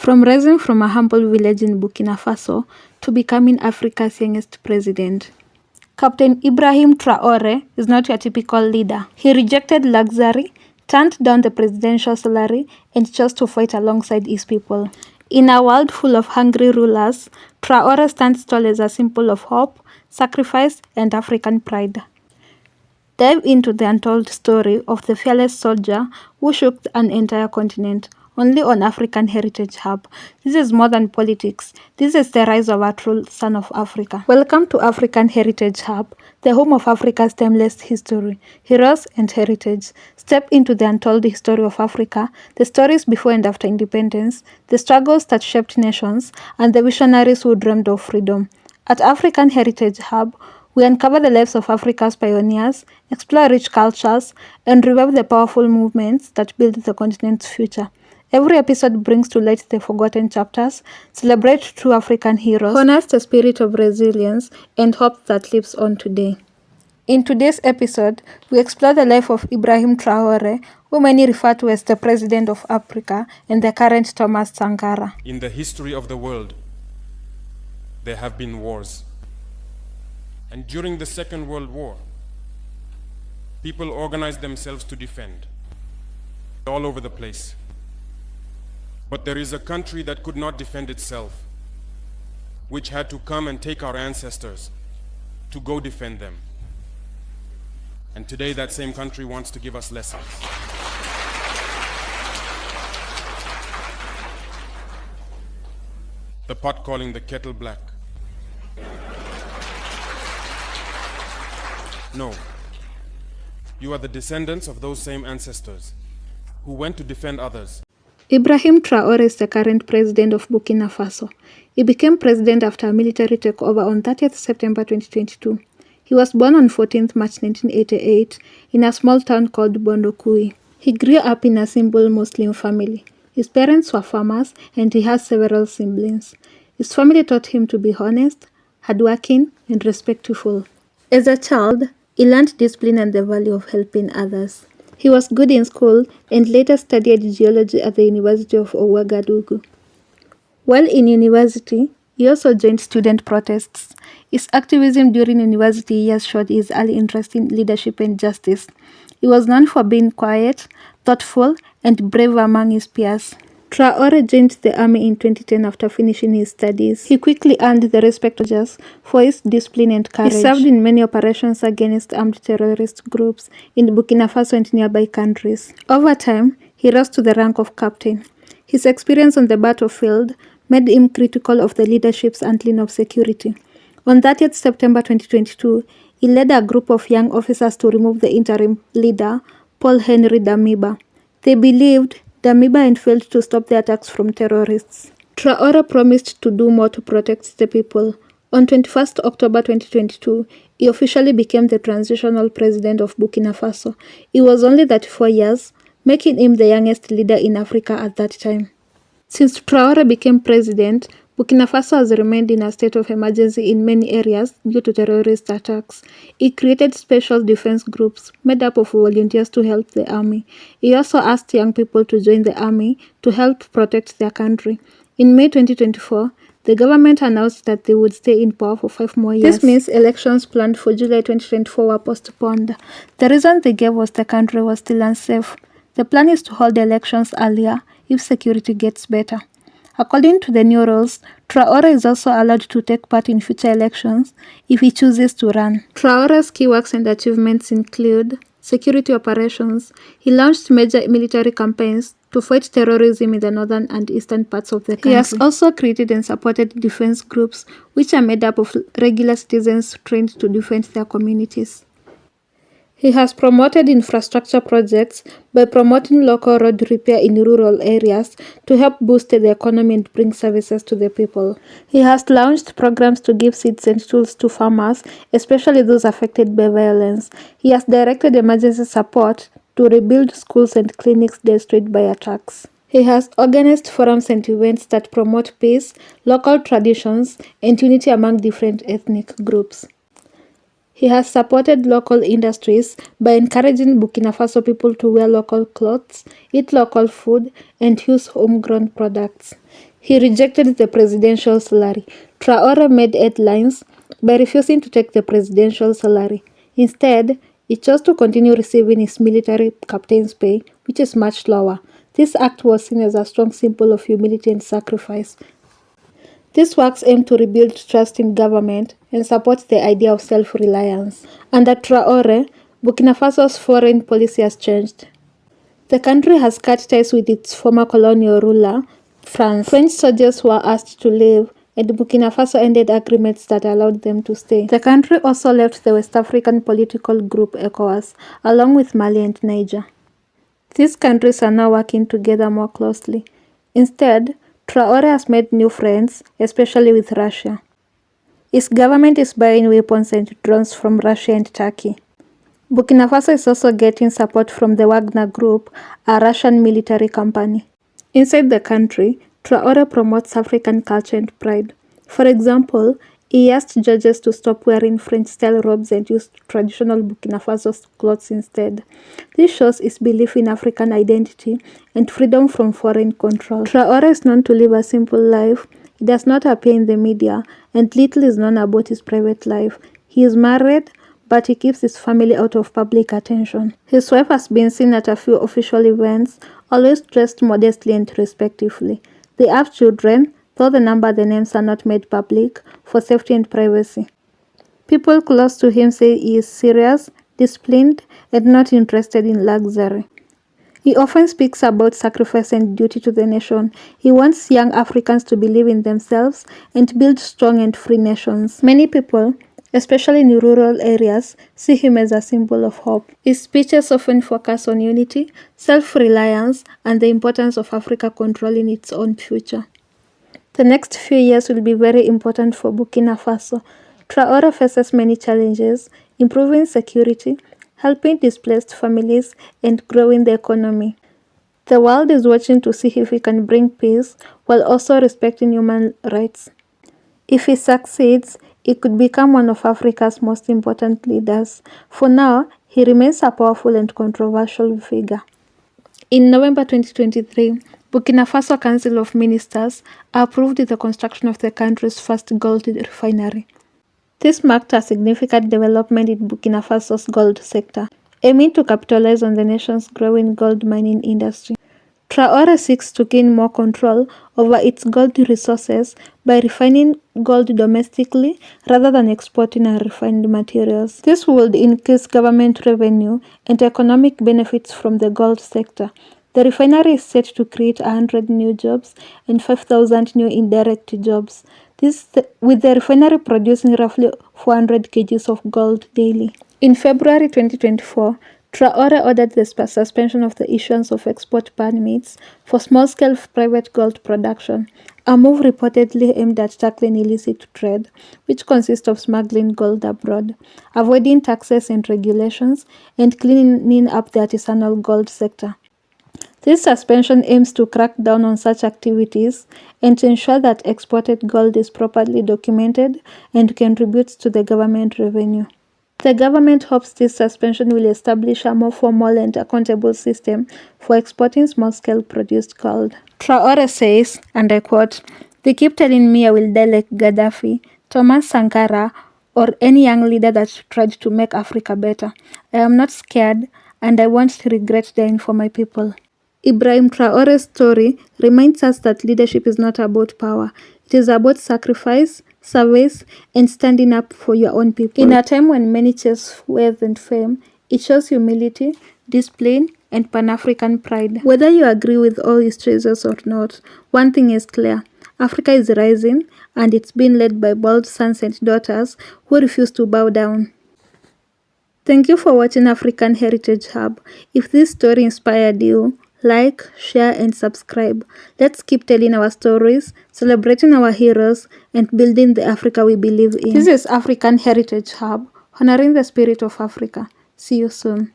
From rising from a humble village in Burkina Faso to becoming Africa's youngest president, Captain Ibrahim Traore is not your typical leader. He rejected luxury, turned down the presidential salary, and chose to fight alongside his people. In a world full of hungry rulers, Traore stands tall as a symbol of hope, sacrifice, and African pride. Dive into the untold story of the fearless soldier who shook an entire continent, only on African Heritage Hub. This is more than politics. This is the rise of a true son of Africa. Welcome to African Heritage Hub, the home of Africa's timeless history, heroes, and heritage. Step into the untold history of Africa, the stories before and after independence, the struggles that shaped nations, and the visionaries who dreamed of freedom. At African Heritage Hub, we uncover the lives of Africa's pioneers, explore rich cultures, and revive the powerful movements that built the continent's future. Every episode brings to light the forgotten chapters, celebrates true African heroes, honors the spirit of resilience, and hope that lives on today. In today's episode, we explore the life of Ibrahim Traore, who many refer to as the President of Africa and the current Thomas Sankara. In the history of the world, there have been wars. And during the Second World War, people organized themselves to defend all over the place. But there is a country that could not defend itself, which had to come and take our ancestors to go defend them. And today that same country wants to give us lessons. The pot calling the kettle black. No, you are the descendants of those same ancestors who went to defend others. Ibrahim Traore is the current president of Burkina Faso. He became president after a military takeover on 30th September 2022. He was born on 14th March 1988 in a small town called Bondokui. He grew up in a simple Muslim family. His parents were farmers and he has several siblings. His family taught him to be honest, hardworking, and respectful. As a child, he learned discipline and the value of helping others. He was good in school and later studied geology at the University of Ouagadougou. While in university, he also joined student protests. His activism during university years showed his early interest in leadership and justice. He was known for being quiet, thoughtful, and brave among his peers. Traore joined the army in 2010 after finishing his studies. He quickly earned the respect of soldiers for his discipline and courage. He served in many operations against armed terrorist groups in Burkina Faso and nearby countries. Over time, he rose to the rank of captain. His experience on the battlefield made him critical of the leadership's handling of security. On 30th September 2022, he led a group of young officers to remove the interim leader, Paul Henry Damiba. They believed Damiba had failed to stop the attacks from terrorists. Traore promised to do more to protect the people. On 21st October 2022, he officially became the transitional president of Burkina Faso. He was only 34 years, making him the youngest leader in Africa at that time. Since Traore became president, Burkina Faso has remained in a state of emergency in many areas due to terrorist attacks. He created special defense groups made up of volunteers to help the army. He also asked young people to join the army to help protect their country. In May 2024, the government announced that they would stay in power for 5 more years. This means elections planned for July 2024 were postponed. The reason they gave was the country was still unsafe. The plan is to hold the elections earlier if security gets better. According to the new rules, Traore is also allowed to take part in future elections if he chooses to run. Traore's key works and achievements include security operations. He launched major military campaigns to fight terrorism in the northern and eastern parts of the country. He has also created and supported defense groups, which are made up of regular citizens trained to defend their communities. He has promoted infrastructure projects by promoting local road repair in rural areas to help boost the economy and bring services to the people. He has launched programs to give seeds and tools to farmers, especially those affected by violence. He has directed emergency support to rebuild schools and clinics destroyed by attacks. He has organized forums and events that promote peace, local traditions, and unity among different ethnic groups. He has supported local industries by encouraging Burkina Faso people to wear local clothes, eat local food, and use homegrown products. He rejected the presidential salary. Traore made headlines by refusing to take the presidential salary. Instead, he chose to continue receiving his military captain's pay, which is much lower. This act was seen as a strong symbol of humility and sacrifice. These works aim to rebuild trust in government and support the idea of self-reliance. Under Traore, Burkina Faso's foreign policy has changed. The country has cut ties with its former colonial ruler, France. French soldiers were asked to leave, and Burkina Faso ended agreements that allowed them to stay. The country also left the West African political group ECOWAS, along with Mali and Niger. These countries are now working together more closely. Instead, Traore has made new friends, especially with Russia. His government is buying weapons and drones from Russia and Turkey. Burkina Faso is also getting support from the Wagner Group, a Russian military company. Inside the country, Traore promotes African culture and pride. For example, he asked judges to stop wearing French-style robes and use traditional Burkina Faso clothes instead. This shows his belief in African identity and freedom from foreign control. Traore is known to live a simple life. He does not appear in the media, and little is known about his private life. He is married, but he keeps his family out of public attention. His wife has been seen at a few official events, always dressed modestly and respectfully. They have children, though the names are not made public, for safety and privacy. People close to him say he is serious, disciplined, and not interested in luxury. He often speaks about sacrifice and duty to the nation. He wants young Africans to believe in themselves and build strong and free nations. Many people, especially in rural areas, see him as a symbol of hope. His speeches often focus on unity, self-reliance, and the importance of Africa controlling its own future. The next few years will be very important for Burkina Faso. Traore faces many challenges, improving security, helping displaced families, and growing the economy. The world is watching to see if he can bring peace while also respecting human rights. If he succeeds, he could become one of Africa's most important leaders. For now, he remains a powerful and controversial figure. In November 2023, Burkina Faso Council of Ministers approved the construction of the country's first gold refinery. This marked a significant development in Burkina Faso's gold sector, aiming to capitalize on the nation's growing gold mining industry. Traore seeks to gain more control over its gold resources by refining gold domestically rather than exporting unrefined materials. This would increase government revenue and economic benefits from the gold sector. The refinery is set to create 100 new jobs and 5,000 new indirect jobs. With the refinery producing roughly 400 kgs of gold daily. In February 2024, Traore ordered the suspension of the issuance of export permits for small-scale private gold production, a move reportedly aimed at tackling illicit trade, which consists of smuggling gold abroad, avoiding taxes and regulations, and cleaning up the artisanal gold sector. This suspension aims to crack down on such activities and to ensure that exported gold is properly documented and contributes to the government revenue. The government hopes this suspension will establish a more formal and accountable system for exporting small-scale produced gold. Traore says, and I quote, "They keep telling me I will die like Gaddafi, Thomas Sankara, or any young leader that tried to make Africa better. I am not scared, and I won't regret dying for my people." Ibrahim Traore's story reminds us that leadership is not about power. It is about sacrifice, service, and standing up for your own people. In a time when many chase wealth and fame, it shows humility, discipline, and Pan-African pride. Whether you agree with all his treasures or not, one thing is clear. Africa is rising, and it's being led by bold sons and daughters who refuse to bow down. Thank you for watching African Heritage Hub. If this story inspired you, like, share, and subscribe. Let's keep telling our stories, celebrating our heroes, and building the Africa we believe in. This is African Heritage Hub, honoring the spirit of Africa. See you soon.